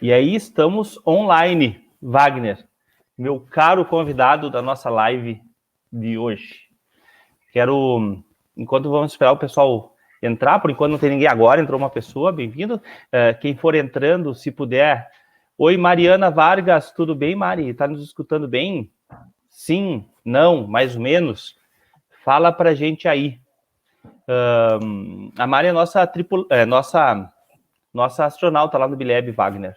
E aí estamos online, Wagner, meu caro convidado da nossa live de hoje. Enquanto vamos esperar o pessoal entrar, por enquanto não tem ninguém agora, entrou uma pessoa, bem-vindo. Quem for entrando, se puder. Oi, Mariana Vargas, tudo bem, Mari? Tá nos escutando bem? Sim, não, mais ou menos. Fala pra gente aí. A Mari é nossa astronauta lá no Bileb, Wagner.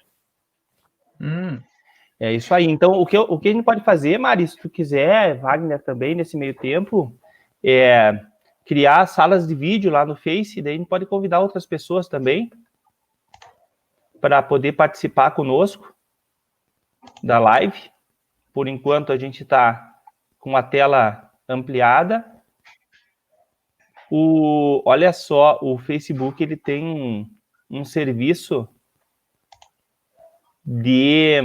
É isso aí. Então, o que a gente pode fazer, Mari, se tu quiser, Wagner também, nesse meio tempo, é criar salas de vídeo lá no Face, daí a gente pode convidar outras pessoas também para poder participar conosco da live. Por enquanto, a gente está com a tela ampliada. Olha só, o Facebook ele tem um serviço de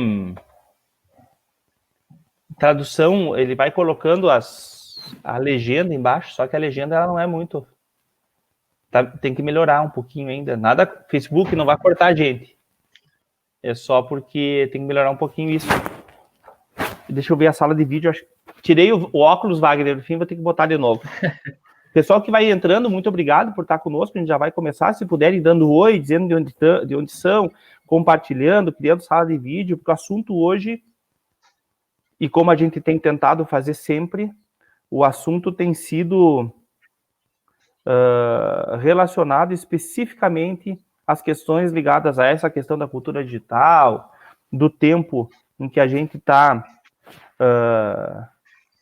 tradução, ele vai colocando a legenda embaixo, só que a legenda ela não é muito... tem que melhorar um pouquinho ainda. Nada, Facebook não vai cortar a gente. É só porque tem que melhorar um pouquinho isso. Deixa eu ver a sala de vídeo. Tirei o óculos, Wagner, no fim vou ter que botar de novo. Pessoal que vai entrando, muito obrigado por estar conosco. A gente já vai começar. Se puderem, dando oi, dizendo de onde são, compartilhando, criando sala de vídeo, porque o assunto hoje, e como a gente tem tentado fazer sempre, o assunto tem sido relacionado especificamente às questões ligadas a essa questão da cultura digital, do tempo em que a gente está...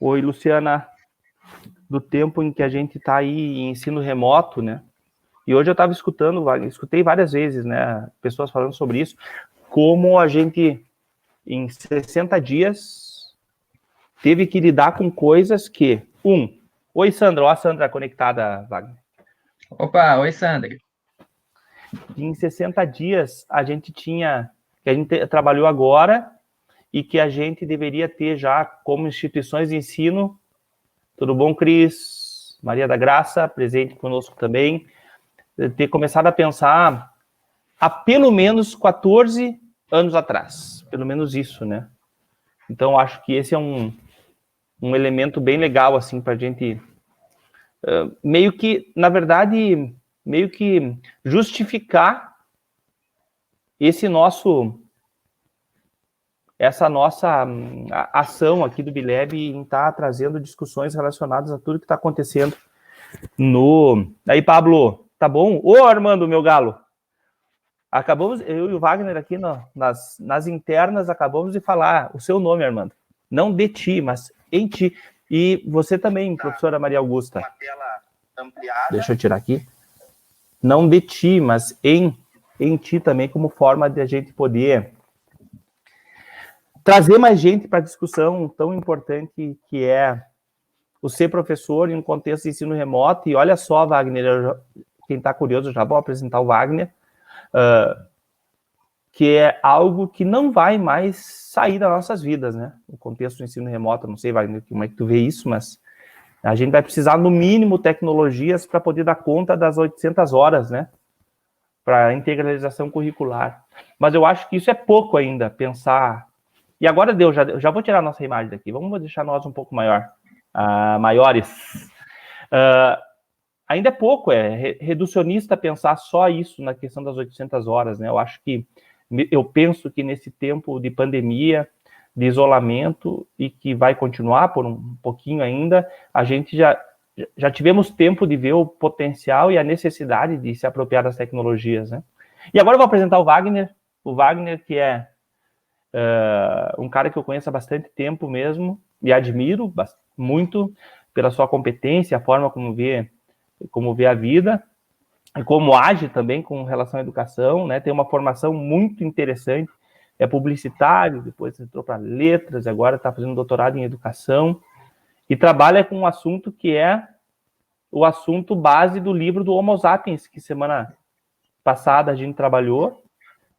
Oi, Luciana. Do tempo em que a gente está aí em ensino remoto, né? E hoje eu estava escutei várias vezes, né, pessoas falando sobre isso, como a gente, em 60 dias, teve que lidar com coisas que... Oi, Sandra. Ó, a Sandra conectada, Wagner. Opa, oi, Sandra. Em 60 dias, a gente trabalhou agora e que a gente deveria ter já como instituições de ensino. Tudo bom, Cris? Maria da Graça, presente conosco também. Ter começado a pensar há pelo menos 14 anos atrás. Pelo menos isso, né? Então, acho que esse é um elemento bem legal, assim, para a gente... meio que, na verdade, meio que justificar essa nossa ação aqui do Bileb em estar trazendo discussões relacionadas a tudo que está acontecendo Aí, Pablo, tá bom? Ô, Armando, meu galo, acabamos, eu e o Wagner aqui nas internas, acabamos de falar o seu nome, Armando. Não de ti, mas em ti. E você também, professora Maria Augusta. Uma tela ampliada. Deixa eu tirar aqui. Não de ti, mas em ti também, como forma de a gente poder trazer mais gente para a discussão tão importante que é o ser professor em um contexto de ensino remoto. E olha só, Wagner, quem está curioso, eu já vou apresentar o Wagner, que é algo que não vai mais sair das nossas vidas, né? O contexto do ensino remoto, não sei, Wagner, como é que tu vê isso, mas a gente vai precisar, no mínimo, tecnologias para poder dar conta das 800 horas, né? Para integralização curricular. Mas eu acho que isso é pouco ainda, pensar... E agora deu, já vou tirar a nossa imagem daqui, vamos deixar nós um pouco maiores. Ainda é pouco, é reducionista pensar só isso na questão das 800 horas, né? Eu penso que nesse tempo de pandemia, de isolamento, e que vai continuar por um pouquinho ainda, a gente já tivemos tempo de ver o potencial e a necessidade de se apropriar das tecnologias, né? E agora eu vou apresentar o Wagner, que é um cara que eu conheço há bastante tempo mesmo, e admiro muito pela sua competência, a forma como vê a vida, e como age também com relação à educação, né? Tem uma formação muito interessante, é publicitário, depois entrou para letras, agora está fazendo doutorado em educação, e trabalha com um assunto que é o assunto base do livro do Homo Sapiens, que semana passada a gente trabalhou,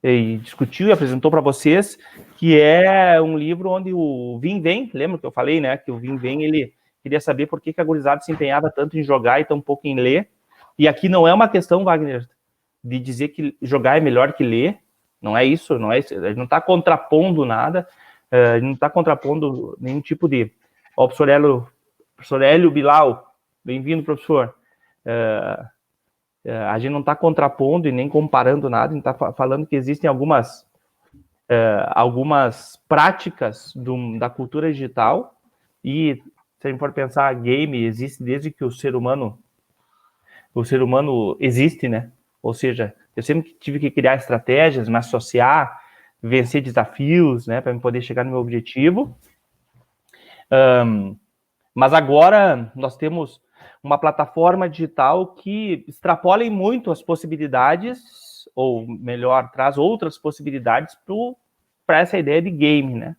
e discutiu e apresentou para vocês, que é um livro onde o Vin Ven, lembra que eu falei, né, que o Vin Ven, ele queria saber por que a gurizada se empenhava tanto em jogar e tão pouco em ler, e aqui não é uma questão, Wagner, de dizer que jogar é melhor que ler, Não é isso, não é isso. A gente não está contrapondo nada, a gente não está contrapondo nenhum tipo de... Ó, professor Hélio Bilal, bem-vindo, professor. A gente não está contrapondo e nem comparando nada, a gente está falando que existem algumas práticas da cultura digital, e se a gente for pensar, game existe desde que o ser humano existe, né? Ou seja, eu sempre tive que criar estratégias, me associar, vencer desafios, né, para poder chegar no meu objetivo. Mas agora nós temos uma plataforma digital que extrapola muito as possibilidades, ou melhor, traz outras possibilidades para essa ideia de game, né?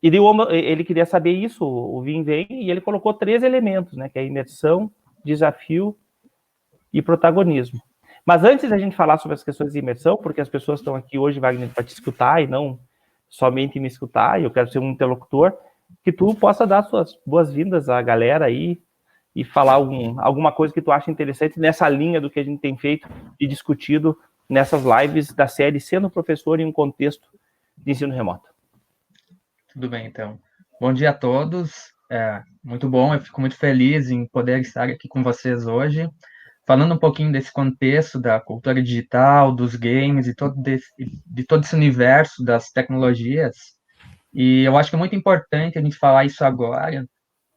E ele queria saber isso, o Vim vem, e ele colocou 3 elementos, né? Que é imersão, desafio e protagonismo. Mas antes da gente falar sobre as questões de imersão, porque as pessoas estão aqui hoje, Wagner, para te escutar e não somente me escutar, e eu quero ser um interlocutor, que tu possa dar suas boas-vindas à galera aí e falar alguma coisa que tu acha interessante nessa linha do que a gente tem feito e discutido nessas lives da série Sendo Professor em um Contexto de Ensino Remoto. Tudo bem, então. Bom dia a todos. Muito bom, eu fico muito feliz em poder estar aqui com vocês hoje, falando um pouquinho desse contexto da cultura digital, dos games e de todo esse universo das tecnologias. E eu acho que é muito importante a gente falar isso agora,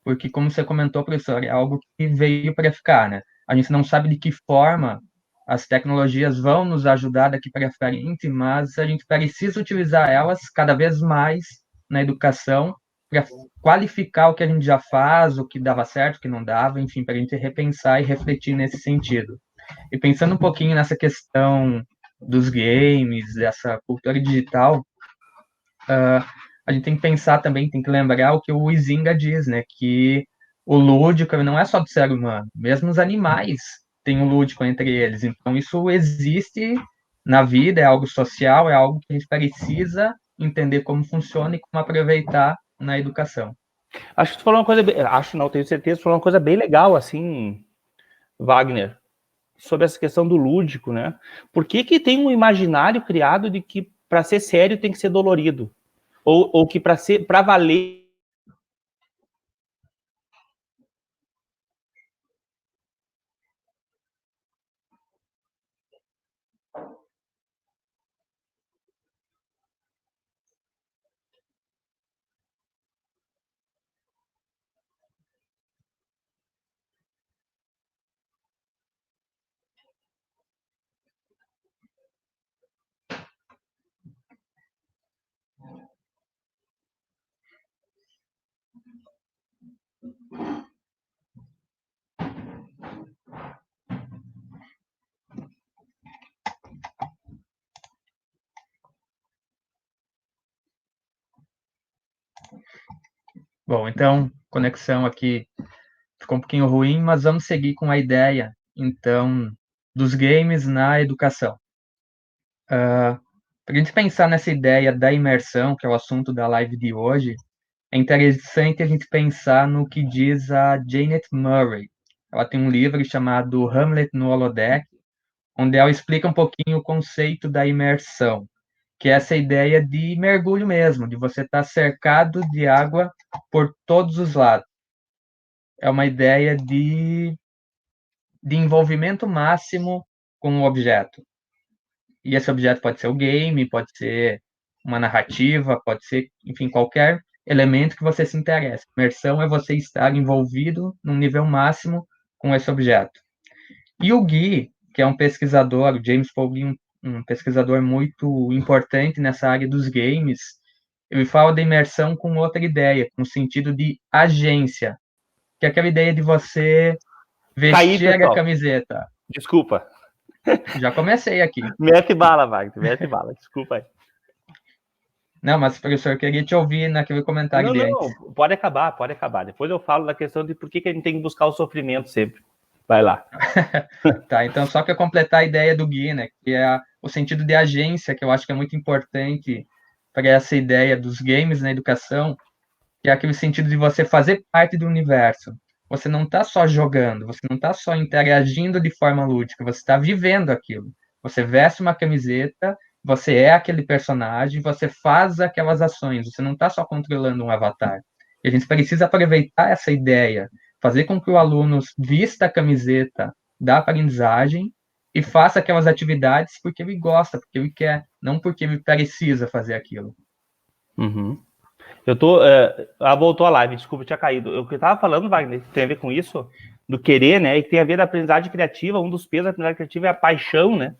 porque, como você comentou, professor, é algo que veio para ficar, né? A gente não sabe de que forma as tecnologias vão nos ajudar daqui para frente, mas a gente precisa utilizar elas cada vez mais na educação para qualificar o que a gente já faz, o que dava certo, o que não dava, enfim, para a gente repensar e refletir nesse sentido. E pensando um pouquinho nessa questão dos games, dessa cultura digital, a gente tem que pensar também, tem que lembrar o que o Huizinga diz, né? Que o lúdico não é só do ser humano, mesmo os animais têm um lúdico entre eles. Então, isso existe na vida, é algo social, é algo que a gente precisa entender como funciona e como aproveitar na educação. Acho que tu falou uma coisa, tenho certeza, tu falou uma coisa bem legal, assim, Wagner, sobre essa questão do lúdico, né? Por que tem um imaginário criado de que para ser sério tem que ser dolorido? Ou que para valer Bom, então, conexão aqui ficou um pouquinho ruim, mas vamos seguir com a ideia, então, dos games na educação. Para a gente pensar nessa ideia da imersão, que é o assunto da live de hoje, é interessante a gente pensar no que diz a Janet Murray. Ela tem um livro chamado Hamlet no Holodeck, onde ela explica um pouquinho o conceito da imersão, que é essa ideia de mergulho mesmo, de você estar cercado de água por todos os lados. É uma ideia de envolvimento máximo com o objeto. E esse objeto pode ser o game, pode ser uma narrativa, pode ser, enfim, qualquer elemento que você se interesse. Imersão é você estar envolvido num nível máximo com esse objeto. E o Guy, que é um pesquisador, o James Paul Guy, um pesquisador muito importante nessa área dos games, ele fala da imersão com outra ideia, com o sentido de agência, que é aquela ideia de você cair, vestir a pessoal. camiseta. Desculpa. Já comecei aqui. Mete bala, Wagner, mete bala. Desculpa aí. Não, mas, professor, eu queria te ouvir naquele comentário de antes. Não, pode acabar, pode acabar. Depois eu falo da questão de por que a gente tem que buscar o sofrimento sempre. Vai lá. Tá, então só para completar a ideia do Gui, né, que é o sentido de agência, que eu acho que é muito importante para essa ideia dos games na educação, que é aquele sentido de você fazer parte do universo. Você não está só jogando, você não está só interagindo de forma lúdica, você está vivendo aquilo. Você veste uma camiseta, você é aquele personagem, você faz aquelas ações, você não está só controlando um avatar. E a gente precisa aproveitar essa ideia, fazer com que o aluno vista a camiseta da aprendizagem e faça aquelas atividades porque ele gosta, porque ele quer, não porque ele precisa fazer aquilo. Uhum. Eu tô. Voltou a live, desculpa, eu tinha caído. O que eu tava falando, Wagner, tem a ver com isso, do querer, né? E que tem a ver da aprendizagem criativa. Um dos pesos da aprendizagem criativa é a paixão, né?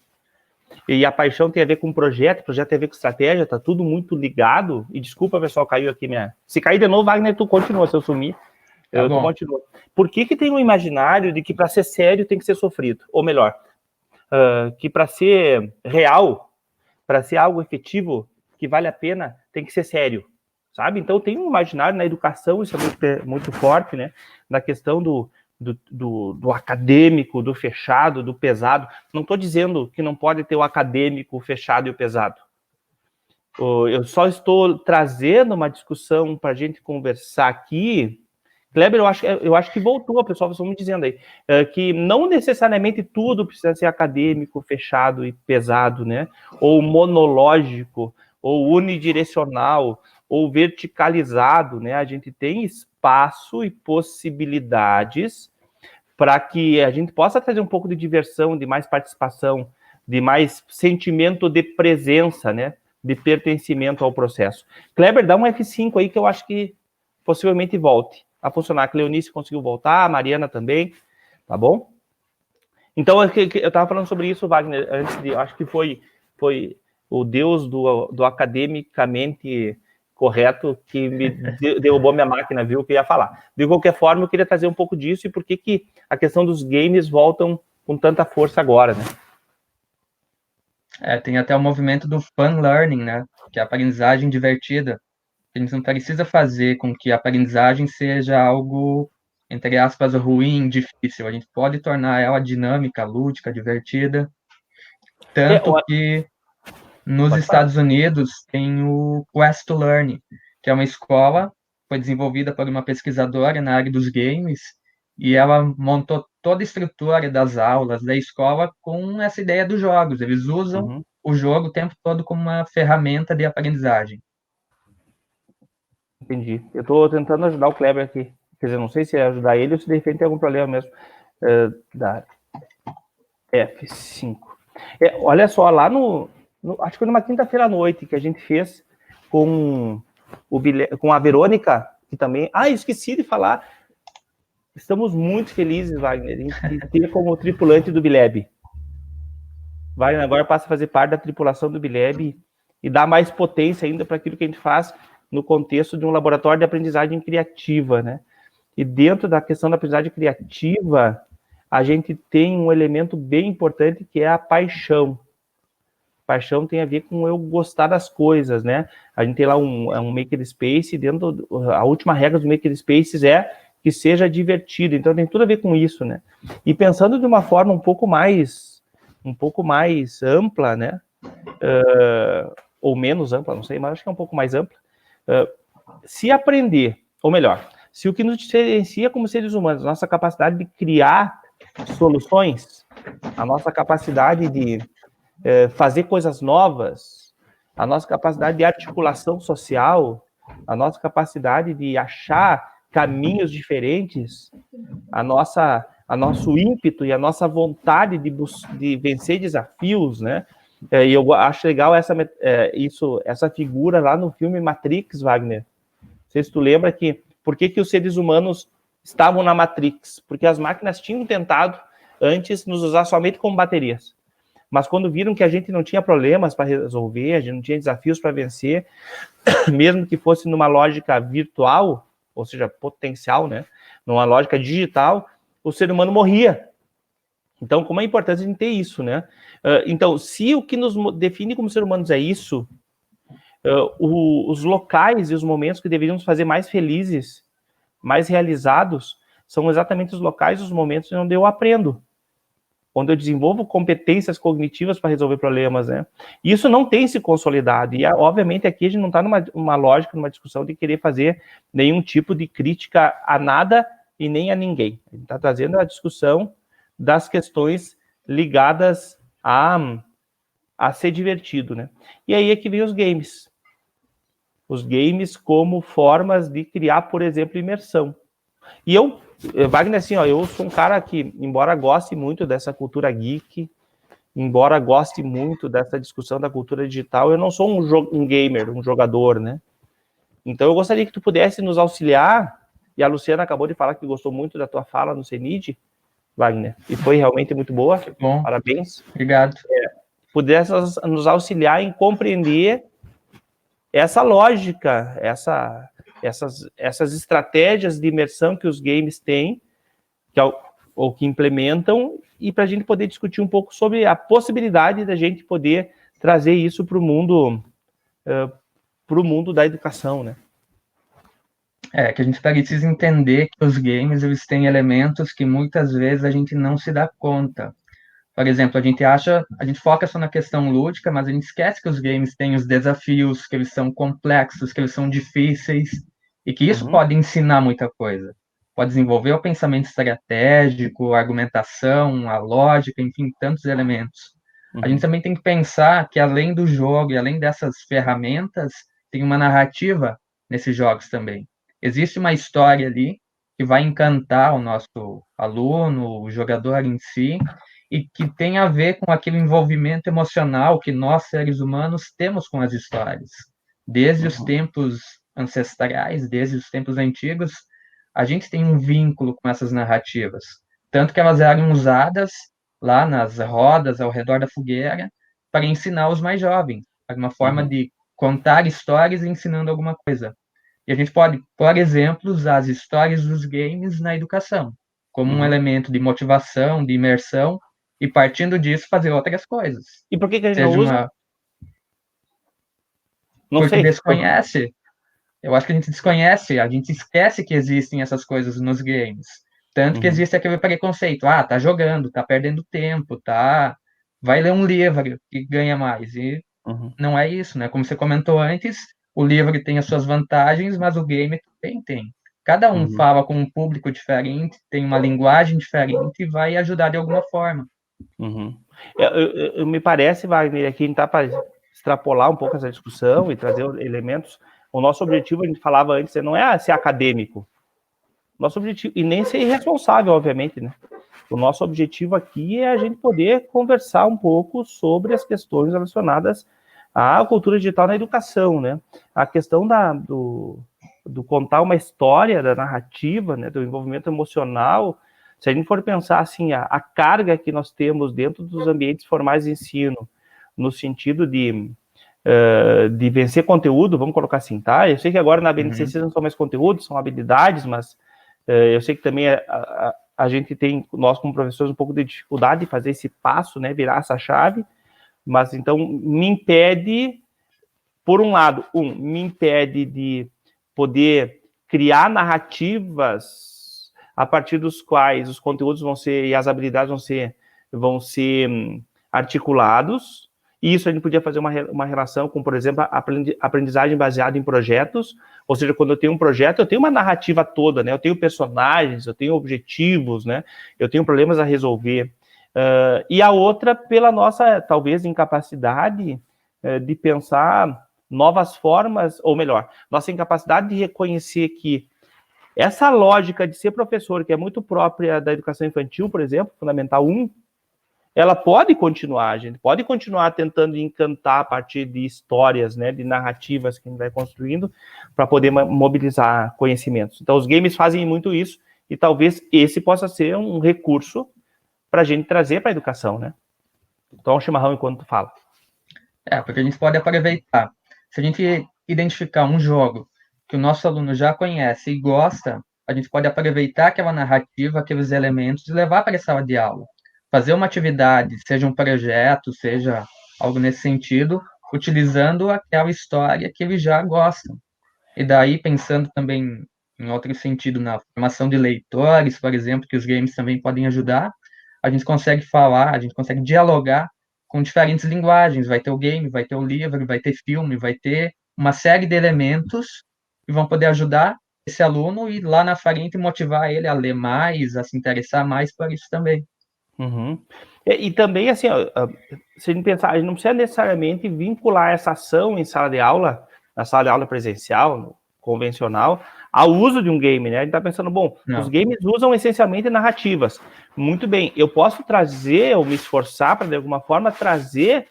E a paixão tem a ver com projeto tem a ver com estratégia, tá tudo muito ligado. E desculpa, pessoal, caiu aqui minha. Se cair de novo, Wagner, tu continua. Se eu sumir, tu continua. Por que tem um imaginário de que para ser sério tem que ser sofrido? Ou melhor, que para ser real, para ser algo efetivo, que vale a pena, tem que ser sério, sabe? Então tem um imaginário na educação, isso é muito forte, né? Na questão do acadêmico, do fechado, do pesado. Não estou dizendo que não pode ter o acadêmico, o fechado e o pesado. Eu só estou trazendo uma discussão para a gente conversar aqui. Kleber, eu acho que voltou, pessoal, vocês estão me dizendo aí, que não necessariamente tudo precisa ser acadêmico, fechado e pesado, né? Ou monológico, ou unidirecional, ou verticalizado, né? A gente tem espaço e possibilidades para que a gente possa trazer um pouco de diversão, de mais participação, de mais sentimento de presença, né? De pertencimento ao processo. Kleber, dá um F5 aí que eu acho que possivelmente volte a funcionar. A Cleonice conseguiu voltar, a Mariana também, tá bom? Então, eu estava falando sobre isso, Wagner, antes de, acho que foi o Deus do academicamente correto que me derrubou minha máquina, viu, que eu ia falar. De qualquer forma, eu queria trazer um pouco disso e por que a questão dos games voltam com tanta força agora, né? Tem até o movimento do fun learning, né? Que é a aprendizagem divertida. A gente não precisa fazer com que a aprendizagem seja algo, entre aspas, ruim, difícil. A gente pode tornar ela dinâmica, lúdica, divertida. Tanto que nos Estados Unidos tem o Quest to Learn, que é uma escola, foi desenvolvida por uma pesquisadora na área dos games, e ela montou toda a estrutura das aulas da escola com essa ideia dos jogos. Eles usam o jogo o tempo todo como uma ferramenta de aprendizagem. Entendi. Eu estou tentando ajudar o Kleber aqui. Quer dizer, não sei se é ajudar ele ou se de repente tem algum problema mesmo. Da F5. Olha só, lá acho que foi numa quinta-feira à noite que a gente fez com a Verônica, que também... esqueci de falar. Estamos muito felizes, Wagner, em ter como tripulante do Bileb. Wagner agora passa a fazer parte da tripulação do Bileb e dá mais potência ainda para aquilo que a gente faz no contexto de um laboratório de aprendizagem criativa, né? E dentro da questão da aprendizagem criativa, a gente tem um elemento bem importante que é a paixão. Paixão tem a ver com eu gostar das coisas, né? A gente tem lá um makerspace, a última regra do makerspaces é que seja divertido, então tem tudo a ver com isso, né? E pensando de uma forma um pouco mais ampla, né? Ou menos ampla, não sei, mas acho que é um pouco mais ampla. Se aprender, ou melhor, se o que nos diferencia como seres humanos, nossa capacidade de criar soluções, a nossa capacidade de fazer coisas novas, a nossa capacidade de articulação social, a nossa capacidade de achar caminhos diferentes, a nosso ímpeto e a nossa vontade de vencer desafios, né? E eu acho legal essa figura lá no filme Matrix, Wagner. Não sei se tu lembra por que os seres humanos estavam na Matrix? Porque as máquinas tinham tentado antes nos usar somente como baterias. Mas quando viram que a gente não tinha problemas para resolver, a gente não tinha desafios para vencer, mesmo que fosse numa lógica virtual, ou seja, potencial, né? Numa lógica digital, o ser humano morria. Então, como é importante a gente ter isso, né? Então, se o que nos define como ser humanos é isso, os locais e os momentos que deveríamos fazer mais felizes, mais realizados, são exatamente os locais e os momentos onde eu aprendo, onde eu desenvolvo competências cognitivas para resolver problemas, né? Isso não tem se consolidado, e obviamente aqui a gente não está numa lógica, numa discussão de querer fazer nenhum tipo de crítica a nada e nem a ninguém. A gente está trazendo a discussão das questões ligadas a ser divertido, né? E aí é que vem os games. Os games como formas de criar, por exemplo, imersão. E Wagner, assim, ó, eu sou um cara que, embora goste muito dessa cultura geek, embora goste muito dessa discussão da cultura digital, eu não sou um gamer, um jogador, né? Então eu gostaria que tu pudesse nos auxiliar, e a Luciana acabou de falar que gostou muito da tua fala no CENID, Wagner, e foi realmente muito boa. Bom, parabéns. Obrigado. Pudesse nos auxiliar em compreender essa lógica, essas estratégias de imersão que os games têm, ou que implementam, e para a gente poder discutir um pouco sobre a possibilidade da gente poder trazer isso para o mundo da educação, né? Que a gente precisa entender que os games eles têm elementos que muitas vezes a gente não se dá conta. Por exemplo, a gente foca só na questão lúdica, mas a gente esquece que os games têm os desafios, que eles são complexos, que eles são difíceis, e que isso pode ensinar muita coisa. Pode desenvolver o pensamento estratégico, a argumentação, a lógica, enfim, tantos elementos. A gente também tem que pensar que além do jogo e além dessas ferramentas, tem uma narrativa nesses jogos também. Existe uma história ali que vai encantar o nosso aluno, o jogador em si, e que tem a ver com aquele envolvimento emocional que nós, seres humanos, temos com as histórias. Desde os tempos ancestrais, desde os tempos antigos, a gente tem um vínculo com essas narrativas. Tanto que elas eram usadas lá nas rodas, ao redor da fogueira, para ensinar os mais jovens. Era uma forma de contar histórias ensinando alguma coisa. E a gente pode, por exemplo, usar as histórias dos games na educação, como um elemento de motivação, de imersão, e partindo disso fazer outras coisas. E por que a gente não usa? Não Porque sei. desconhece. Eu acho que a gente desconhece, a gente esquece que existem essas coisas nos games. Tanto que existe aquele preconceito, tá jogando, tá perdendo tempo, vai ler um livro que ganha mais. E não é isso, né? Como você comentou antes, o livro tem as suas vantagens, mas o game também tem. Cada um fala com um público diferente, tem uma linguagem diferente e vai ajudar de alguma forma. Me parece, Wagner, aqui a gente está para extrapolar um pouco essa discussão e trazer elementos. O nosso objetivo, a gente falava antes, não é ser acadêmico. Nosso objetivo, e nem ser irresponsável, obviamente, né? O nosso objetivo aqui é a gente poder conversar um pouco sobre as questões relacionadas à cultura digital na educação, né? A questão do contar uma história, da narrativa, né? Do envolvimento emocional. Se a gente for pensar assim, a carga que nós temos dentro dos ambientes formais de ensino, no sentido de vencer conteúdo, vamos colocar assim, tá? Eu sei que agora na BNCC não são mais conteúdos, são habilidades, mas eu sei que também a gente tem, nós como professores, um pouco de dificuldade de fazer esse passo, né, virar essa chave, mas então me impede, por um lado, me impede de poder criar narrativas a partir dos quais os conteúdos vão ser, e as habilidades vão ser articulados. E isso a gente podia fazer uma relação com, por exemplo, a aprendizagem baseada em projetos, ou seja, quando eu tenho um projeto, eu tenho uma narrativa toda, né? Eu tenho personagens, eu tenho objetivos, né? Eu tenho problemas a resolver. E a outra, pela nossa, talvez, incapacidade de pensar novas formas, ou melhor, nossa incapacidade de reconhecer que essa lógica de ser professor, que é muito própria da educação infantil, por exemplo, Fundamental 1, ela pode continuar, a gente pode continuar tentando encantar a partir de histórias, né, de narrativas que a gente vai construindo para poder mobilizar conhecimentos. Então, os games fazem muito isso e talvez esse possa ser um recurso para a gente trazer para a educação, né? Então, o chimarrão enquanto tu fala. Porque a gente pode aproveitar. Se a gente identificar um jogo que o nosso aluno já conhece e gosta, a gente pode aproveitar aquela narrativa, aqueles elementos e levar para a sala de aula. Fazer uma atividade, seja um projeto, seja algo nesse sentido, utilizando aquela história que eles já gostam. E daí, pensando também em outro sentido, na formação de leitores, por exemplo, que os games também podem ajudar, a gente consegue falar, a gente consegue dialogar com diferentes linguagens. Vai ter o game, vai ter o livro, vai ter filme, vai ter uma série de elementos que vão poder ajudar esse aluno e lá na frente motivar ele a ler mais, a se interessar mais por isso também. E também, assim, ó, se a gente pensar, a gente não precisa necessariamente vincular essa ação em sala de aula, na sala de aula presencial, convencional, ao uso de um game, né? A gente tá pensando, bom, Não. os games usam essencialmente narrativas. Muito bem, eu posso trazer, ou me esforçar para, de alguma forma, trazer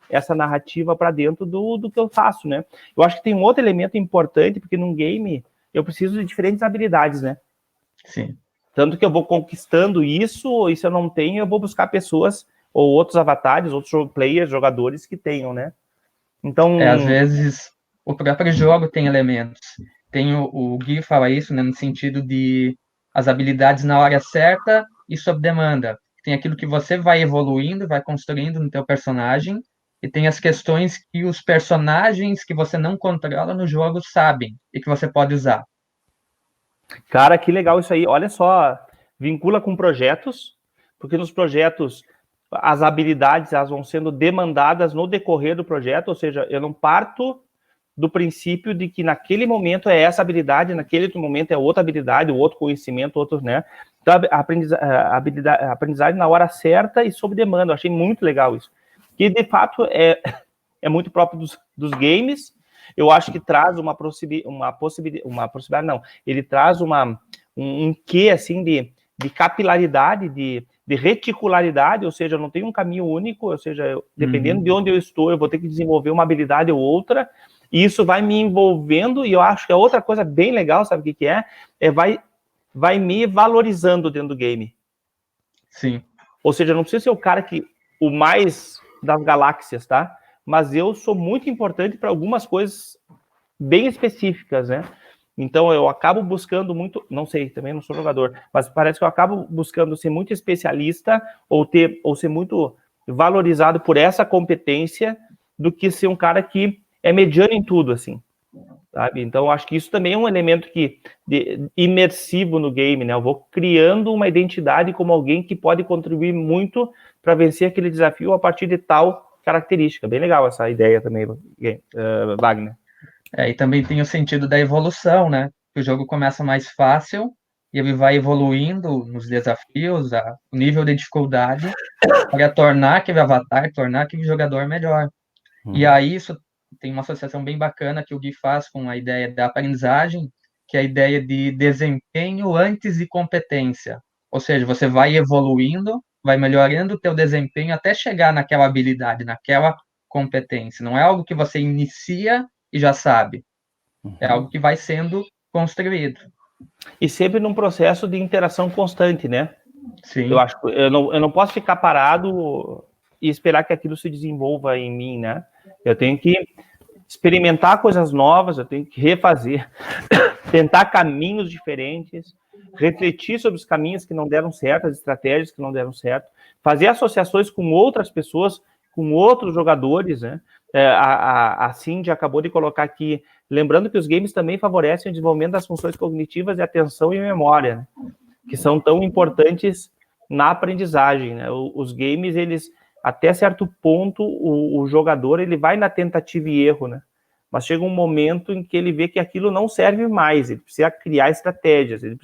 essa narrativa para dentro do que eu faço, né? Eu acho que tem um outro elemento importante, porque num game eu preciso de diferentes habilidades, né? Sim. Tanto que eu vou conquistando isso, e se eu não tenho, eu vou buscar pessoas ou outros avatares, outros players, jogadores que tenham, né? Então... Às vezes, o próprio jogo tem elementos. Tem o Gui fala isso, né, no sentido de as habilidades na hora certa e sob demanda. Tem aquilo que você vai evoluindo, vai construindo no teu personagem, e tem as questões que os personagens que você não controla no jogo sabem e que você pode usar. Cara, que legal isso aí. Olha só, vincula com projetos, porque nos projetos as habilidades elas vão sendo demandadas no decorrer do projeto, ou seja, eu não parto do princípio de que naquele momento é essa habilidade, naquele outro momento é outra habilidade, outro conhecimento, outro, né? Então, a aprendizagem na hora certa e sob demanda. Eu achei muito legal isso. Que, de fato, é muito próprio dos games. Eu acho que traz uma possibilidade, não. Ele traz um quê, assim, de capilaridade, de reticularidade, ou seja, eu não tenho um caminho único, ou seja, dependendo de onde eu estou, eu vou ter que desenvolver uma habilidade ou outra, e isso vai me envolvendo, e eu acho que a outra coisa bem legal, sabe o que é? Vai me valorizando dentro do game. Sim. Ou seja, eu não preciso ser o cara o mais das galáxias, tá? Mas eu sou muito importante para algumas coisas bem específicas, né? Então eu acabo buscando muito, não sei, também não sou jogador, mas parece que eu acabo buscando ser muito especialista ou ser muito valorizado por essa competência do que ser um cara que é mediano em tudo, assim, sabe? Então acho que isso também é um elemento imersivo no game, né? Eu vou criando uma identidade como alguém que pode contribuir muito para vencer aquele desafio a partir de tal característica. Bem legal essa ideia também, Wagner. E também tem o sentido da evolução, né? O jogo começa mais fácil e ele vai evoluindo nos desafios, o nível de dificuldade, para tornar aquele avatar, tornar aquele jogador melhor. E aí isso tem uma associação bem bacana que o Gui faz com a ideia da aprendizagem, que é a ideia de desempenho antes de competência. Ou seja, você vai evoluindo, vai melhorando o teu desempenho até chegar naquela habilidade, naquela competência. Não é algo que você inicia e já sabe. É algo que vai sendo construído. E sempre num processo de interação constante, né? Sim. Eu não posso ficar parado e esperar que aquilo se desenvolva em mim, né? Eu tenho que experimentar coisas novas, eu tenho que refazer, tentar caminhos diferentes, refletir sobre os caminhos que não deram certo, as estratégias que não deram certo, fazer associações com outras pessoas, com outros jogadores, né? A Cindy acabou de colocar aqui, lembrando que os games também favorecem o desenvolvimento das funções cognitivas de atenção e memória, né? Que são tão importantes na aprendizagem, né? Os games, eles, até certo ponto, o jogador, ele vai na tentativa e erro, né? Mas chega um momento em que ele vê que aquilo não serve mais, ele precisa criar estratégias, ele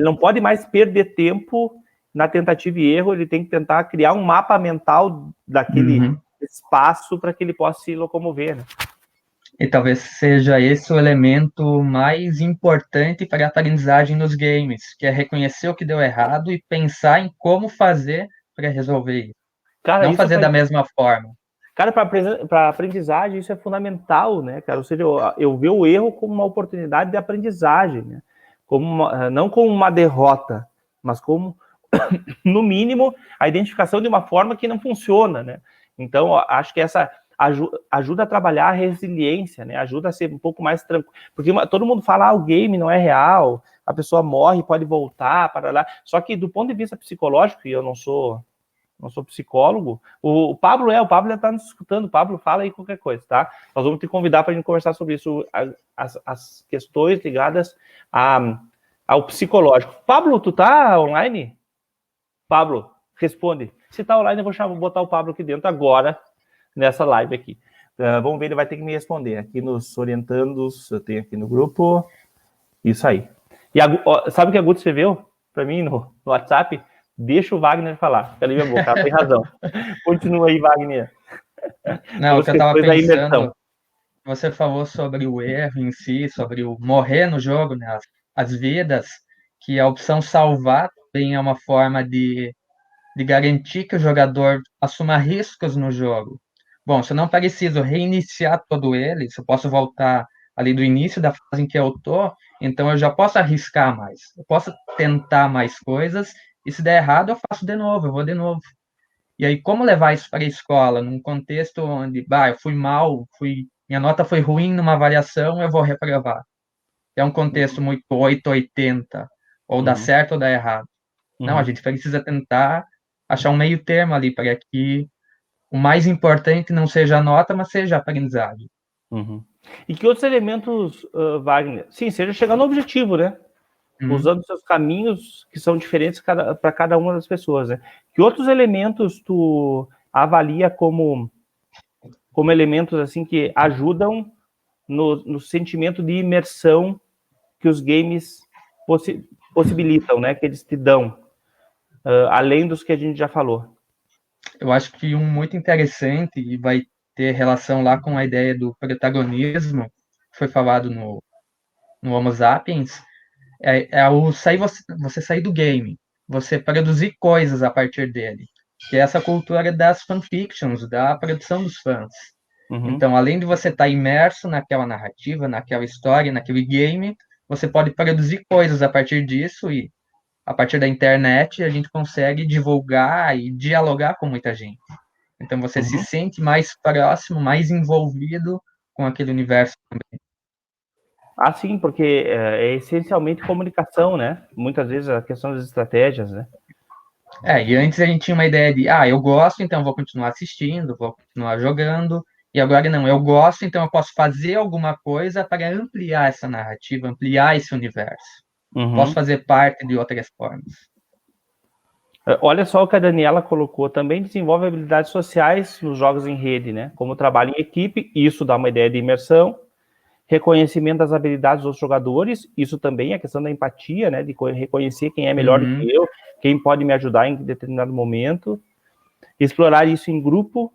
não pode mais perder tempo na tentativa e erro, ele tem que tentar criar um mapa mental daquele espaço para que ele possa se locomover, né? E talvez seja esse o elemento mais importante para a aprendizagem nos games, que é reconhecer o que deu errado e pensar em como fazer para resolver isso. Cara, não fazer da mesma forma. Cara, para aprendizagem isso é fundamental, né, cara? Ou seja, eu ver o erro como uma oportunidade de aprendizagem, né? Não como uma derrota, mas como, no mínimo, a identificação de uma forma que não funciona, né? Então, acho que essa ajuda a trabalhar a resiliência, né? Ajuda a ser um pouco mais tranquilo. Porque todo mundo fala, o game não é real, a pessoa morre, pode voltar, para lá. Só que, do ponto de vista psicológico, e eu não sou psicólogo, o Pablo está nos escutando, o Pablo fala aí qualquer coisa, tá? Nós vamos te convidar para a gente conversar sobre isso, as questões ligadas ao psicológico. Pablo, tu tá online? Pablo, responde. Se tá online, eu vou botar o Pablo aqui dentro agora, nessa live aqui. Vamos ver, ele vai ter que me responder. Aqui nos orientandos, eu tenho aqui no grupo, isso aí. E sabe o que a Guto escreveu para mim no WhatsApp? Deixa o Wagner falar. Pela minha boca, ela tem razão. Continua aí, Wagner. Não, o que eu estava Depois da imersão. pensando, você falou sobre o erro em si, sobre o morrer no jogo, né? As vidas, que a opção salvar também é uma forma de garantir que o jogador assuma riscos no jogo. Bom, se eu não preciso reiniciar todo ele, se eu posso voltar ali do início da fase em que eu tô, então eu já posso arriscar mais. Eu posso tentar mais coisas, e se der errado, eu faço de novo, eu vou de novo. E aí, como levar isso para a escola, num contexto onde, eu fui mal, minha nota foi ruim numa avaliação, eu vou reprovar. É um contexto muito 880, ou dá Uhum. certo ou dá errado. Não, a Uhum. gente precisa tentar achar um meio termo ali para que o mais importante não seja a nota, mas seja a aprendizagem. Uhum. E que outros elementos, Wagner? Sim, seja chegar no objetivo, né? Uhum. Usando seus caminhos que são diferentes para cada uma das pessoas, né? Que outros elementos tu avalia como elementos assim que ajudam no sentimento de imersão que os games possibilitam, né? Que eles te dão, além dos que a gente já falou. Eu acho que um muito interessante e vai ter relação lá com a ideia do protagonismo, que foi falado no Homo Sapiens, é o você sair do game, você produzir coisas a partir dele, que é essa cultura das fanfictions, da produção dos fãs. Uhum. Então, além de você estar imerso naquela narrativa, naquela história, naquele game, você pode produzir coisas a partir disso e a partir da internet a gente consegue divulgar e dialogar com muita gente. Então você se Uhum. sente mais próximo, mais envolvido com aquele universo. Ah, sim, porque é essencialmente comunicação, né? Muitas vezes a questão das estratégias, né? E antes a gente tinha uma ideia de, eu gosto, então vou continuar assistindo, vou continuar jogando, e agora não, eu gosto, então eu posso fazer alguma coisa para ampliar essa narrativa, ampliar esse universo. Posso Uhum. fazer parte de outras formas. Olha só o que a Daniela colocou, também desenvolve habilidades sociais nos jogos em rede, né? Como trabalho em equipe, isso dá uma ideia de imersão, reconhecimento das habilidades dos jogadores, isso também é a questão da empatia, né? De reconhecer quem é melhor do que Uhum. eu, quem pode me ajudar em determinado momento, explorar isso em grupo,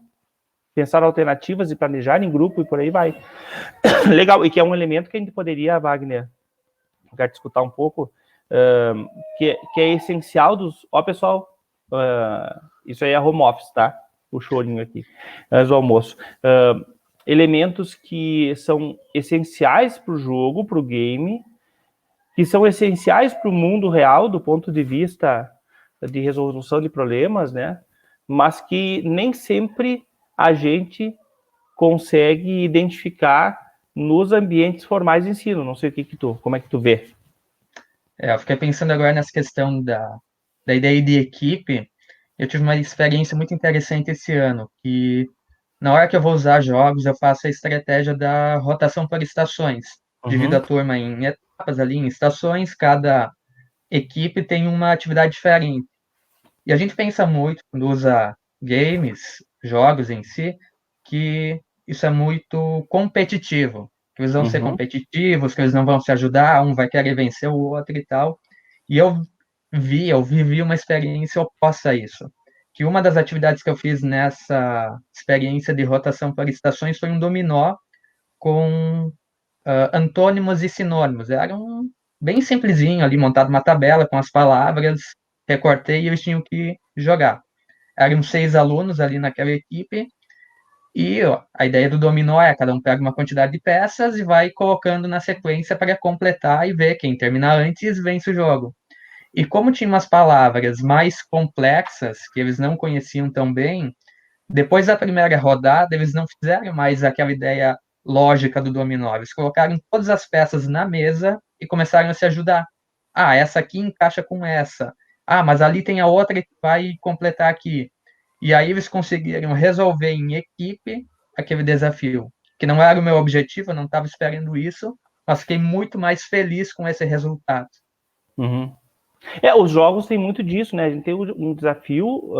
pensar alternativas e planejar em grupo e por aí vai. Legal, e que é um elemento que a gente poderia, Wagner, quero te escutar um pouco, que é essencial dos... Ó, pessoal, isso aí é home office, tá? O chorinho aqui, antes do almoço. Elementos que são essenciais para o jogo, para o game, que são essenciais para o mundo real, do ponto de vista de resolução de problemas, né? Mas que nem sempre a gente consegue identificar nos ambientes formais de ensino. Não sei o que como é que tu vê? Eu fiquei pensando agora nessa questão da ideia de equipe. Eu tive uma experiência muito interessante esse ano, que na hora que eu vou usar jogos, eu faço a estratégia da rotação por estações. Divido Uhum. a turma em etapas ali, em estações, cada equipe tem uma atividade diferente. E a gente pensa muito, quando usa games, jogos em si, que isso é muito competitivo. Que eles vão ser Uhum. competitivos, que eles não vão se ajudar, um vai querer vencer o outro e tal. E eu vivi uma experiência oposta a isso. Que uma das atividades que eu fiz nessa experiência de rotação por estações foi um dominó com antônimos e sinônimos. Era bem simplesinho ali, montado uma tabela com as palavras, recortei e eles tinham que jogar. Eram 6 alunos ali naquela equipe, e a ideia do dominó é cada um pega uma quantidade de peças e vai colocando na sequência para completar e ver quem terminar antes vence o jogo. E como tinha umas palavras mais complexas que eles não conheciam tão bem, depois da primeira rodada, eles não fizeram mais aquela ideia lógica do dominó. Eles colocaram todas as peças na mesa e começaram a se ajudar. Ah, essa aqui encaixa com essa. Ah, mas ali tem a outra que vai completar aqui. E aí eles conseguiram resolver em equipe aquele desafio, que não era o meu objetivo, eu não estava esperando isso, mas fiquei muito mais feliz com esse resultado. Uhum. Os jogos têm muito disso, né? A gente tem um desafio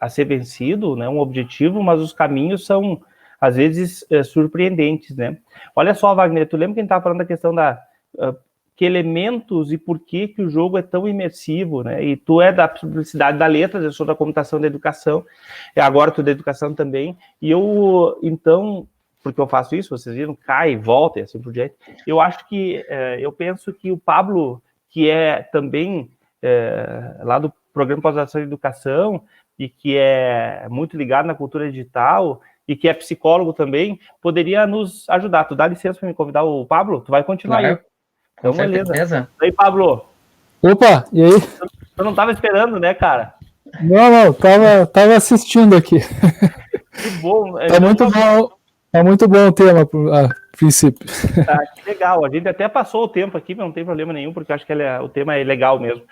a ser vencido, né? Um objetivo, mas os caminhos são, às vezes, surpreendentes, né? Olha só, Wagner, tu lembra que a gente estava falando da questão que elementos e por que o jogo é tão imersivo, né? E tu é da publicidade da letras, eu sou da computação da educação, e agora tu da educação também, e eu, então, porque eu faço isso, vocês viram, cai, volta e assim por diante, eu acho que, eu penso que o Pablo, que é também lá do Programa de Pós-Graduação em Educação, e que é muito ligado na cultura digital, e que é psicólogo também, poderia nos ajudar. Tu dá licença para me convidar o Pablo? Tu vai continuar Claro, aí. com Então, beleza. certeza. E aí, Pablo? Opa, e aí? Tu não estava esperando, né, cara? Não, tava assistindo aqui. Que bom. Tá muito bom o tema, a princípio. Tá, que legal. A gente até passou o tempo aqui, mas não tem problema nenhum, porque eu acho que o tema é legal mesmo.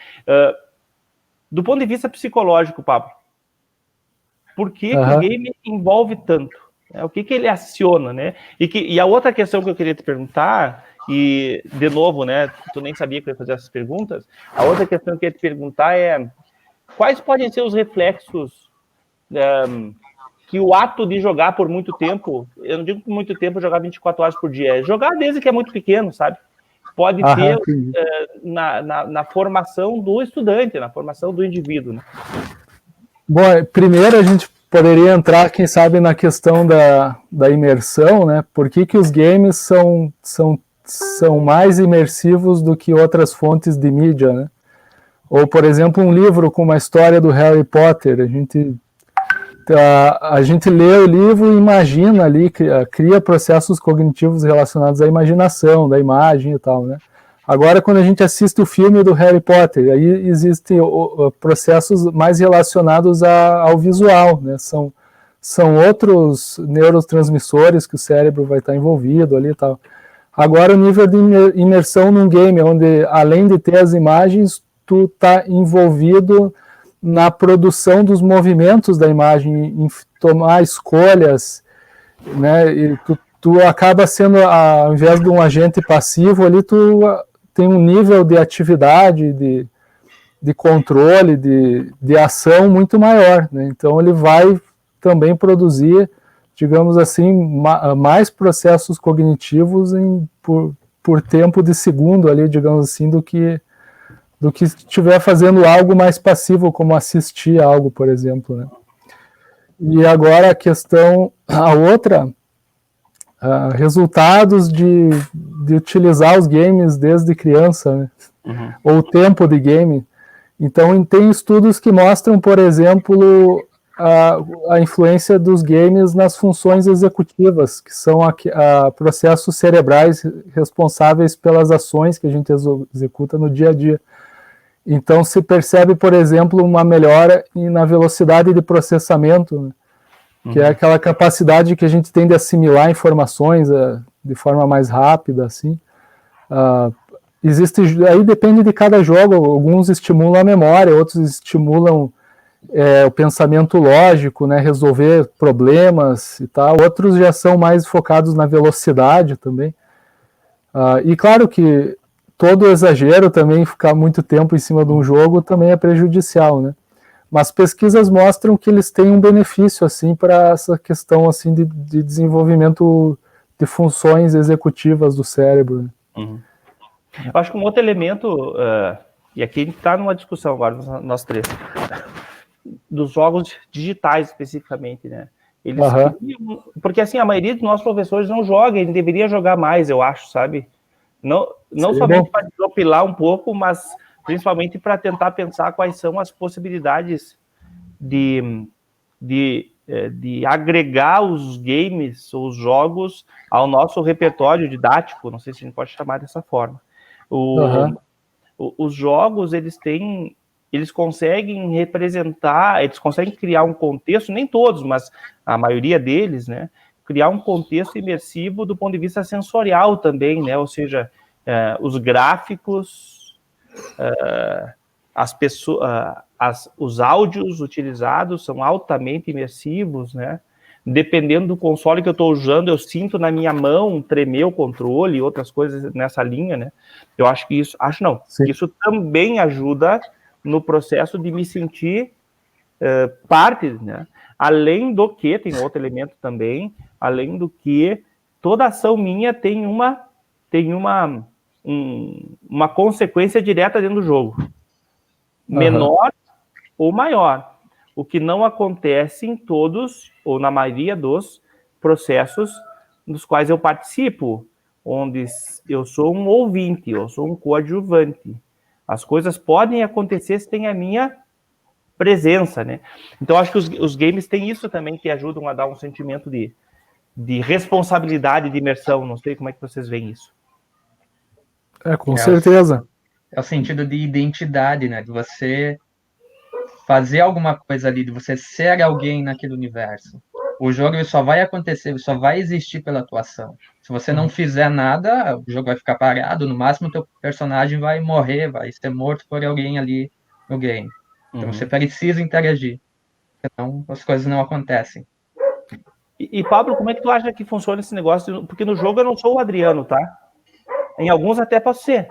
Do ponto de vista psicológico, Pablo, por que o game envolve tanto? O que ele aciona, né? E a outra questão que eu queria te perguntar, e de novo, né, tu nem sabia que eu ia fazer essas perguntas, a outra questão que eu queria te perguntar é quais podem ser os reflexos que o ato de jogar por muito tempo, eu não digo por muito tempo jogar 24 horas por dia, é jogar desde que é muito pequeno, sabe? Pode ter na formação do estudante, na formação do indivíduo, né? Bom, primeiro a gente poderia entrar, quem sabe, na questão da imersão, né? Por que os games são mais imersivos do que outras fontes de mídia, né? Ou, por exemplo, um livro com uma história do Harry Potter, a gente lê o livro e imagina ali, cria processos cognitivos relacionados à imaginação, da imagem e tal, né? Agora, quando a gente assiste o filme do Harry Potter, aí existem processos mais relacionados ao visual, né? São outros neurotransmissores que o cérebro vai estar envolvido ali e tal. Agora, o nível de imersão num game, onde além de ter as imagens, tu está envolvido na produção dos movimentos da imagem, em tomar escolhas, né? E tu acaba sendo, ao invés de um agente passivo, ali tu tem um nível de atividade, de controle, de ação muito maior, né? Então ele vai também produzir, digamos assim, mais processos cognitivos por tempo de segundo ali, digamos assim, do que estiver fazendo algo mais passivo, como assistir algo, por exemplo, né? E agora a outra, resultados de utilizar os games desde criança, né? Ou tempo de game. Então, tem estudos que mostram, por exemplo, a influência dos games nas funções executivas, que são processos cerebrais responsáveis pelas ações que a gente executa no dia a dia. Então, se percebe, por exemplo, uma melhora na velocidade de processamento, né? Que é aquela capacidade que a gente tem de assimilar informações de forma mais rápida, assim. Aí depende de cada jogo, alguns estimulam a memória, outros estimulam o pensamento lógico, né, resolver problemas e tal, outros já são mais focados na velocidade também. E claro que todo exagero também, ficar muito tempo em cima de um jogo também é prejudicial, né? Mas pesquisas mostram que eles têm um benefício, assim, para essa questão, assim, de desenvolvimento de funções executivas do cérebro, né? Eu acho que um outro elemento, e aqui a gente está numa discussão agora, nós três, dos jogos digitais especificamente, né? Eles porque assim, a maioria dos nossos professores não joga, ele deveria jogar mais, eu acho, sabe? Não somente para desopilar um pouco, mas principalmente para tentar pensar quais são as possibilidades de agregar os games, os jogos, ao nosso repertório didático, não sei se a gente pode chamar dessa forma. Os jogos, eles conseguem representar, eles conseguem criar um contexto, nem todos, mas a maioria deles, né, criar um contexto imersivo do ponto de vista sensorial também, né, ou seja, os gráficos, os áudios utilizados são altamente imersivos, né? Dependendo do console que eu estou usando, eu sinto na minha mão tremer o controle e outras coisas nessa linha, né? Eu acho que isso também ajuda no processo de me sentir parte, né? Além do que, tem outro elemento também, além do que toda ação minha tem uma consequência direta dentro do jogo, menor ou maior, o que não acontece em todos, ou na maioria dos processos nos quais eu participo, onde eu sou um ouvinte, eu sou um coadjuvante. As coisas podem acontecer se tem a minha presença, né? Então, acho que os games têm isso também, que ajudam a dar um sentimento de responsabilidade, de imersão. Não sei como é que vocês veem isso. Com certeza. É o sentido de identidade, né? De você fazer alguma coisa ali, de você ser alguém naquele universo. O jogo ele só vai acontecer, ele só vai existir pela atuação. Se você não fizer nada, o jogo vai ficar parado, no máximo o teu personagem vai morrer, vai ser morto por alguém ali no game. Então você precisa interagir, senão as coisas não acontecem. E Pablo, como é que tu acha que funciona esse negócio? Porque no jogo eu não sou o Adriano, tá? Em alguns até posso ser.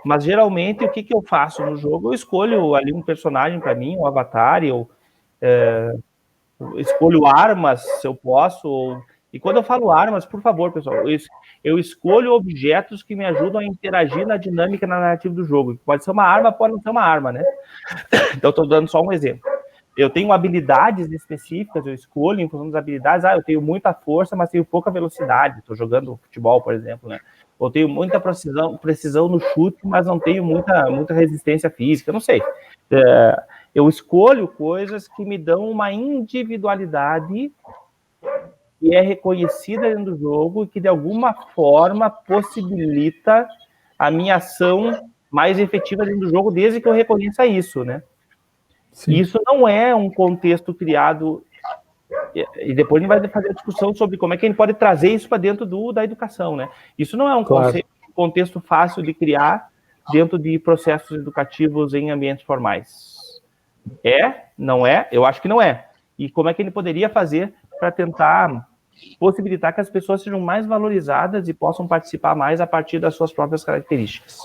Mas geralmente o que eu faço no jogo? Eu escolho ali um personagem para mim, um avatar, eu escolho armas, se eu posso. E quando eu falo armas, por favor, pessoal, eu escolho objetos que me ajudam a interagir na dinâmica, na narrativa do jogo. Pode ser uma arma, pode não ser uma arma, né? Então, estou dando só um exemplo. Eu tenho habilidades específicas, eu escolho em função das habilidades. Eu tenho muita força, mas tenho pouca velocidade. Estou jogando futebol, por exemplo, né? Eu tenho muita precisão no chute, mas não tenho muita resistência física. Não sei. Eu escolho coisas que me dão uma individualidade que é reconhecida dentro do jogo e que, de alguma forma, possibilita a minha ação mais efetiva dentro do jogo, desde que eu reconheça isso, né? Sim. Isso não é um contexto criado, e depois a gente vai fazer a discussão sobre como é que a gente pode trazer isso para dentro da educação, né? Isso não é um contexto fácil de criar dentro de processos educativos em ambientes formais. Não é? Eu acho que não é. E como é que ele poderia fazer para tentar possibilitar que as pessoas sejam mais valorizadas e possam participar mais a partir das suas próprias características?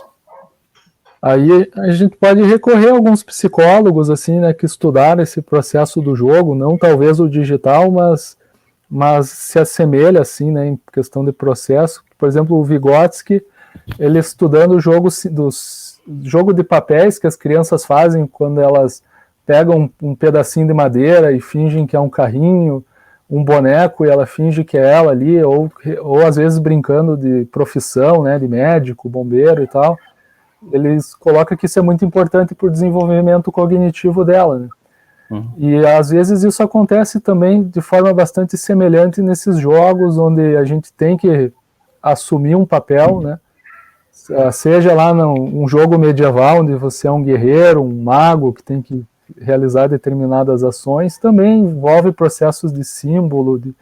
Aí a gente pode recorrer a alguns psicólogos, assim, né, que estudaram esse processo do jogo, não talvez o digital, mas se assemelha, assim, né, em questão de processo. Por exemplo, o Vygotsky, ele estudando o jogo de papéis que as crianças fazem quando elas pegam um pedacinho de madeira e fingem que é um carrinho, um boneco, e ela finge que é ela ali, ou às vezes brincando de profissão, né, de médico, bombeiro e tal. Eles colocam que isso é muito importante para o desenvolvimento cognitivo dela, né? E às vezes isso acontece também de forma bastante semelhante nesses jogos onde a gente tem que assumir um papel, né? Seja lá num jogo medieval onde você é um guerreiro, um mago que tem que realizar determinadas ações, também envolve processos de símbolo, de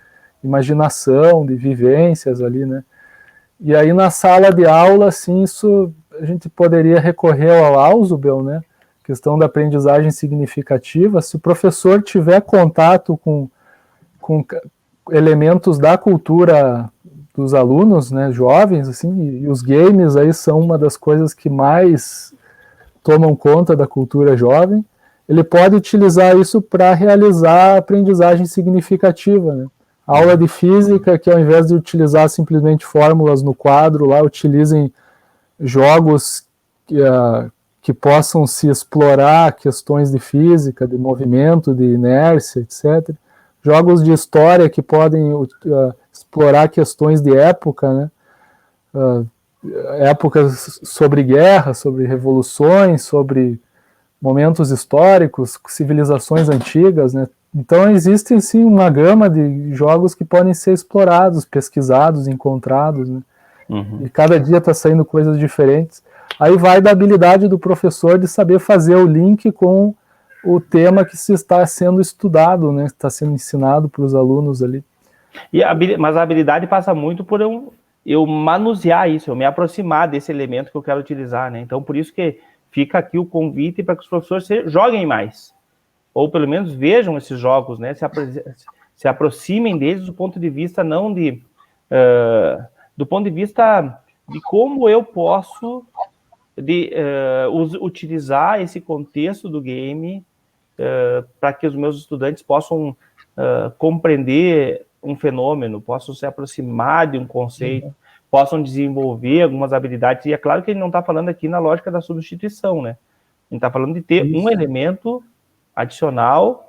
imaginação, de vivências ali, né? E aí na sala de aula, assim, isso a gente poderia recorrer ao Ausubel, né? Questão da aprendizagem significativa. Se o professor tiver contato com elementos da cultura dos alunos, né, jovens, assim, e os games aí são uma das coisas que mais tomam conta da cultura jovem, ele pode utilizar isso para realizar a aprendizagem significativa, né? A aula de física, que ao invés de utilizar simplesmente fórmulas no quadro, lá utilizem jogos que possam se explorar questões de física, de movimento, de inércia, etc. Jogos de história que podem explorar questões de época, né? Épocas sobre guerra, sobre revoluções, sobre momentos históricos, civilizações antigas, né? Então existe sim uma gama de jogos que podem ser explorados, pesquisados, encontrados, né? E cada dia está saindo coisas diferentes. Aí vai da habilidade do professor de saber fazer o link com o tema que se está sendo estudado, né? Está sendo ensinado para os alunos ali. Mas a habilidade passa muito por eu manusear isso, eu me aproximar desse elemento que eu quero utilizar, né? Então, por isso que fica aqui o convite para que os professores joguem mais, ou pelo menos vejam esses jogos, né? Se aproximem deles do ponto de vista não de... do ponto de vista de como eu posso utilizar esse contexto do game para que os meus estudantes possam compreender um fenômeno, possam se aproximar de um conceito, possam desenvolver algumas habilidades, e é claro que ele não está falando aqui na lógica da substituição, né? Ele está falando de ter um elemento adicional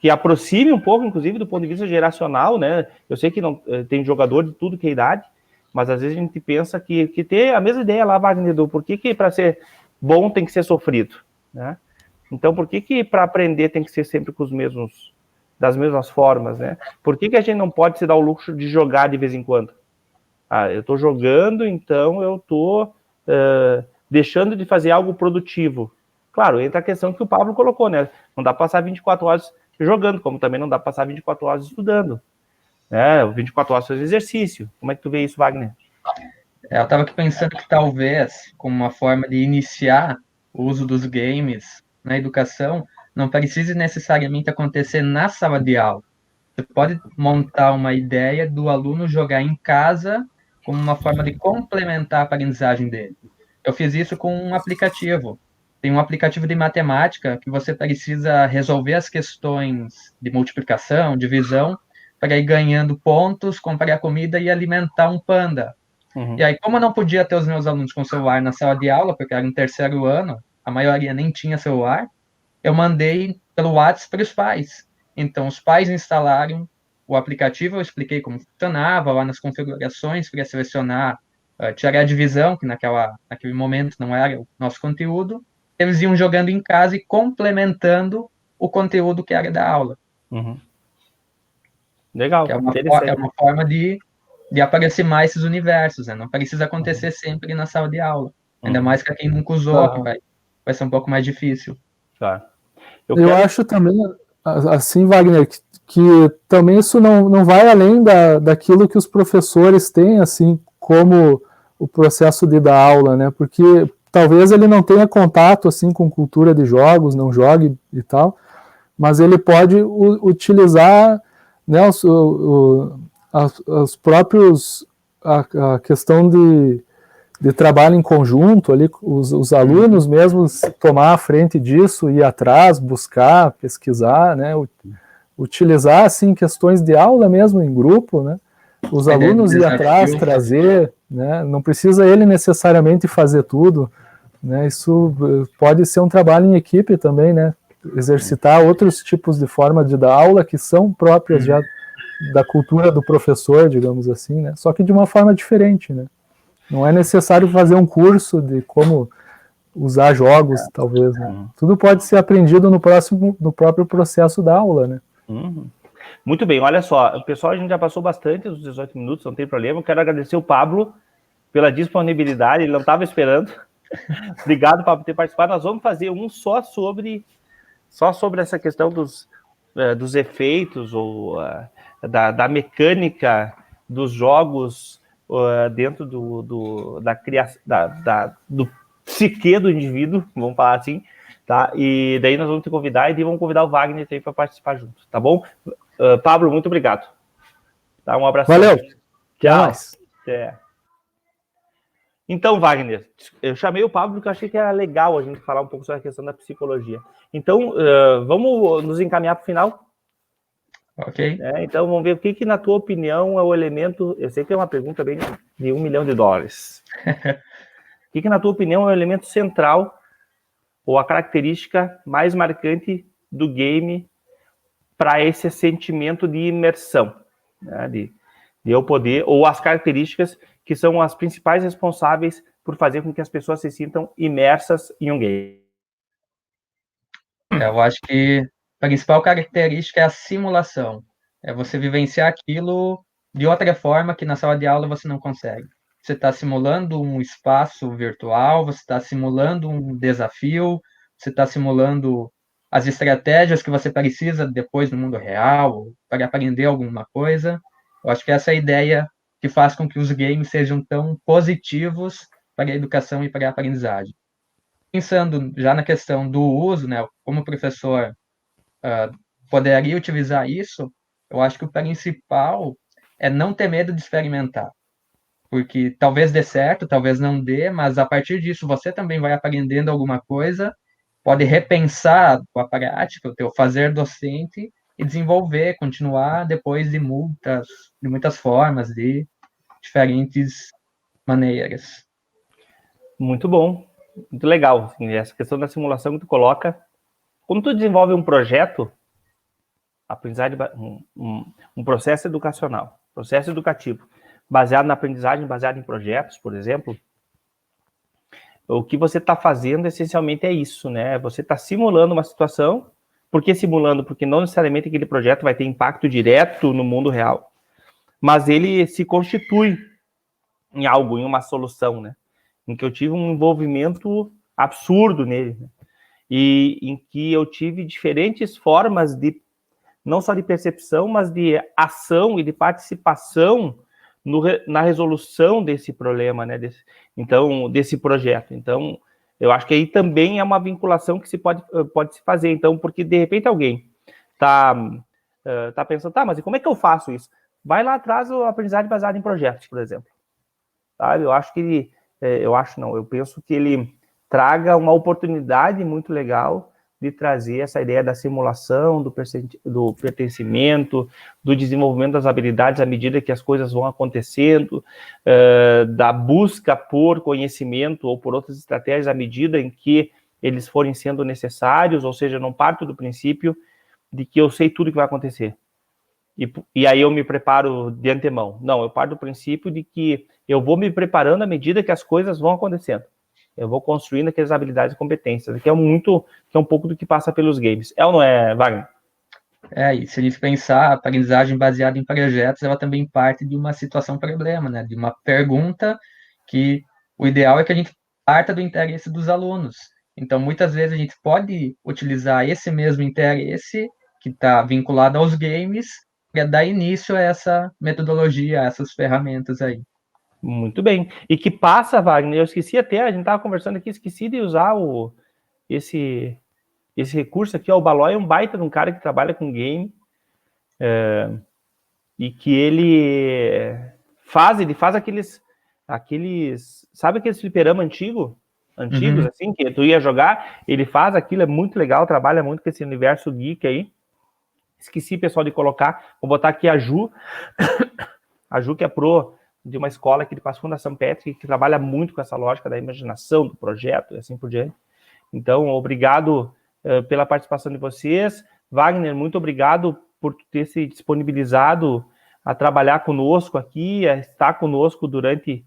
que aproxime um pouco, inclusive, do ponto de vista geracional, né? Eu sei que não tem jogador de tudo que é idade, mas às vezes a gente pensa que ter a mesma ideia lá, Wagner, do por que para ser bom tem que ser sofrido, né? Então, por que para aprender tem que ser sempre com das mesmas formas, né? Por que a gente não pode se dar o luxo de jogar de vez em quando? Eu estou jogando, então eu estou deixando de fazer algo produtivo. Claro, entra a questão que o Pablo colocou, né? Não dá para passar 24 horas jogando, como também não dá para passar 24 horas estudando. 24 horas fazendo exercício. Como é que tu vê isso, Wagner? Eu estava aqui pensando que talvez, como uma forma de iniciar o uso dos games na educação, não precise necessariamente acontecer na sala de aula. Você pode montar uma ideia do aluno jogar em casa como uma forma de complementar a aprendizagem dele. Eu fiz isso com um aplicativo. Tem um aplicativo de matemática que você precisa resolver as questões de multiplicação, divisão, para ir ganhando pontos, comprar comida e alimentar um panda. E aí, como eu não podia ter os meus alunos com celular na sala de aula, porque era no terceiro ano, a maioria nem tinha celular, eu mandei pelo WhatsApp para os pais. Então, os pais instalaram o aplicativo, eu expliquei como funcionava, lá nas configurações, para selecionar, tirar a divisão, que naquele momento não era o nosso conteúdo, eles iam jogando em casa e complementando o conteúdo que era da aula. Legal, que é uma forma de aproximar esses universos, né? Não precisa acontecer sempre na sala de aula. Ainda mais para quem nunca usou, que vai ser um pouco mais difícil. Claro. Eu acho também, assim, Wagner, que também isso não vai além daquilo que os professores têm, assim, como o processo de dar aula, né? Porque talvez ele não tenha contato, assim, com cultura de jogos, não jogue e tal, mas ele pode utilizar, né, os próprios, a questão de trabalho em conjunto, ali, os alunos mesmos tomar a frente disso, ir atrás, buscar, pesquisar, né, utilizar, assim, questões de aula mesmo em grupo, né, os alunos ir atrás, trazer, né, não precisa ele necessariamente fazer tudo, né, isso pode ser um trabalho em equipe também, né, exercitar outros tipos de forma de dar aula que são próprias já da cultura do professor, digamos assim, né, só que de uma forma diferente, né. Não é necessário fazer um curso de como usar jogos, talvez, né? Tudo pode ser aprendido no próprio processo da aula, né? Muito bem, olha só, pessoal, a gente já passou bastante dos 18 minutos, não tem problema. Eu quero agradecer o Pablo pela disponibilidade, ele não estava esperando. Obrigado, Pablo, por ter participado. Nós vamos fazer um só sobre essa questão dos efeitos ou da mecânica dos jogos dentro da criação, do psique do indivíduo, vamos falar assim, tá? E daí nós vamos te convidar e vamos convidar o Wagner também para participar junto, tá bom? Pablo, muito obrigado. Tá, um abraço. Valeu. Tchau. Então, Wagner, eu chamei o Pablo porque eu achei que era legal a gente falar um pouco sobre a questão da psicologia. Então, vamos nos encaminhar para o final? Ok. Então, vamos ver o que na tua opinião é o elemento... Eu sei que é uma pergunta bem de $1 milhão. O que na tua opinião é o elemento central ou a característica mais marcante do game para esse sentimento de imersão, né? De eu poder, ou as características que são as principais responsáveis por fazer com que as pessoas se sintam imersas em um game? Eu acho que a principal característica é a simulação. É você vivenciar aquilo de outra forma que na sala de aula você não consegue. Você está simulando um espaço virtual, você está simulando um desafio, você está simulando as estratégias que você precisa depois no mundo real, para aprender alguma coisa. Eu acho que essa é a ideia que faz com que os games sejam tão positivos para a educação e para a aprendizagem. Pensando já na questão do uso, né, como o professor poderia utilizar isso, eu acho que o principal é não ter medo de experimentar. Porque talvez dê certo, talvez não dê, mas a partir disso você também vai aprendendo alguma coisa, pode repensar a prática, o teu fazer docente e desenvolver, continuar depois de muitas formas, de diferentes maneiras. Muito bom, muito legal. Assim, essa questão da simulação que tu coloca. Quando tu desenvolve um projeto, aprendizagem, um processo educacional, processo educativo, baseado na aprendizagem, baseado em projetos, por exemplo, o que você está fazendo essencialmente é isso, né? Você está simulando uma situação. Por que simulando? Porque não necessariamente aquele projeto vai ter impacto direto no mundo real, mas ele se constitui em algo, em uma solução, né? Em que eu tive um envolvimento absurdo nele, né? E em que eu tive diferentes formas de, não só de percepção, mas de ação e de participação na resolução desse problema, né? Desse projeto. Então, eu acho que aí também é uma vinculação que se pode se fazer. Então, porque de repente alguém tá pensando, tá, mas e como é que eu faço isso? Vai lá atrás o aprendizagem baseado em projetos, por exemplo. Sabe? Eu acho que eu penso que ele traga uma oportunidade muito legal de trazer essa ideia da simulação, do pertencimento, do desenvolvimento das habilidades à medida que as coisas vão acontecendo, da busca por conhecimento ou por outras estratégias à medida em que eles forem sendo necessários, ou seja, não parto do princípio de que eu sei tudo que vai acontecer. E aí eu me preparo de antemão. Não, eu parto do princípio de que eu vou me preparando à medida que as coisas vão acontecendo. Eu vou construindo aquelas habilidades e competências, que é um pouco do que passa pelos games. É ou não é, Wagner? E se a gente pensar, a aprendizagem baseada em projetos, ela também parte de uma situação-problema, né? De uma pergunta que o ideal é que a gente parta do interesse dos alunos. Então, muitas vezes a gente pode utilizar esse mesmo interesse que está vinculado aos games para dar início a essa metodologia, a essas ferramentas aí. Muito bem. E que passa, Wagner, eu esqueci até, a gente estava conversando aqui, esqueci de usar esse recurso aqui, ó, o Balói é um baita de um cara que trabalha com game, e que ele faz aqueles, sabe aqueles fliperama antigos, assim, que tu ia jogar, ele faz aquilo, é muito legal, trabalha muito com esse universo geek aí. Esqueci, pessoal, de colocar, vou botar aqui a Ju, a Ju que é pro de uma escola aqui de Passo Fundo, São Patrick, que trabalha muito com essa lógica da imaginação, do projeto e assim por diante. Então, obrigado pela participação de vocês. Wagner, muito obrigado por ter se disponibilizado a trabalhar conosco aqui, a estar conosco durante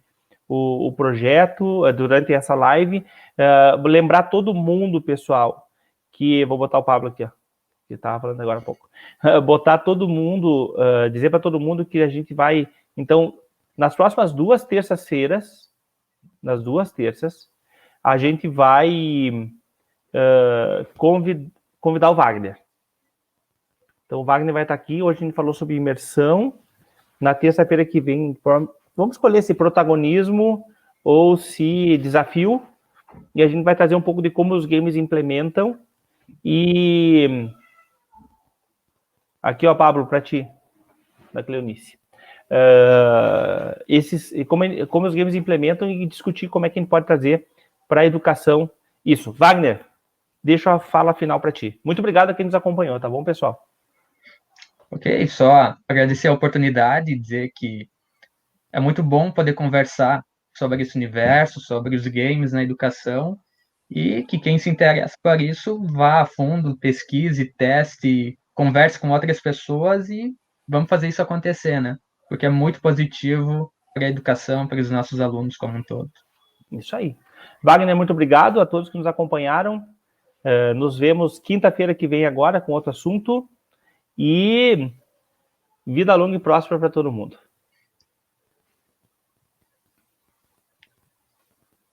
o projeto, durante essa live. Lembrar todo mundo, pessoal, que... Vou botar o Pablo aqui, ó, que estava falando agora há pouco. Botar todo mundo, dizer para todo mundo que a gente vai... Então, nas próximas 2 terças-feiras, a gente vai convidar o Wagner. Então, o Wagner vai estar aqui. Hoje a gente falou sobre imersão. Na terça-feira que vem, vamos escolher se protagonismo ou se desafio. E a gente vai trazer um pouco de como os games implementam. E aqui, ó, Pablo, para ti, da Cleonice. Como os games implementam e discutir como é que a gente pode trazer para a educação isso. Wagner, deixa a fala final para ti. Muito obrigado a quem nos acompanhou, tá bom, pessoal? Ok, só agradecer a oportunidade e dizer que é muito bom poder conversar sobre esse universo, sobre os games na educação, e que quem se interessa por isso vá a fundo, pesquise, teste, converse com outras pessoas e vamos fazer isso acontecer, né? Porque é muito positivo para a educação, para os nossos alunos como um todo. Isso aí. Wagner, muito obrigado a todos que nos acompanharam. Nos vemos quinta-feira que vem agora com outro assunto. E vida longa e próspera para todo mundo.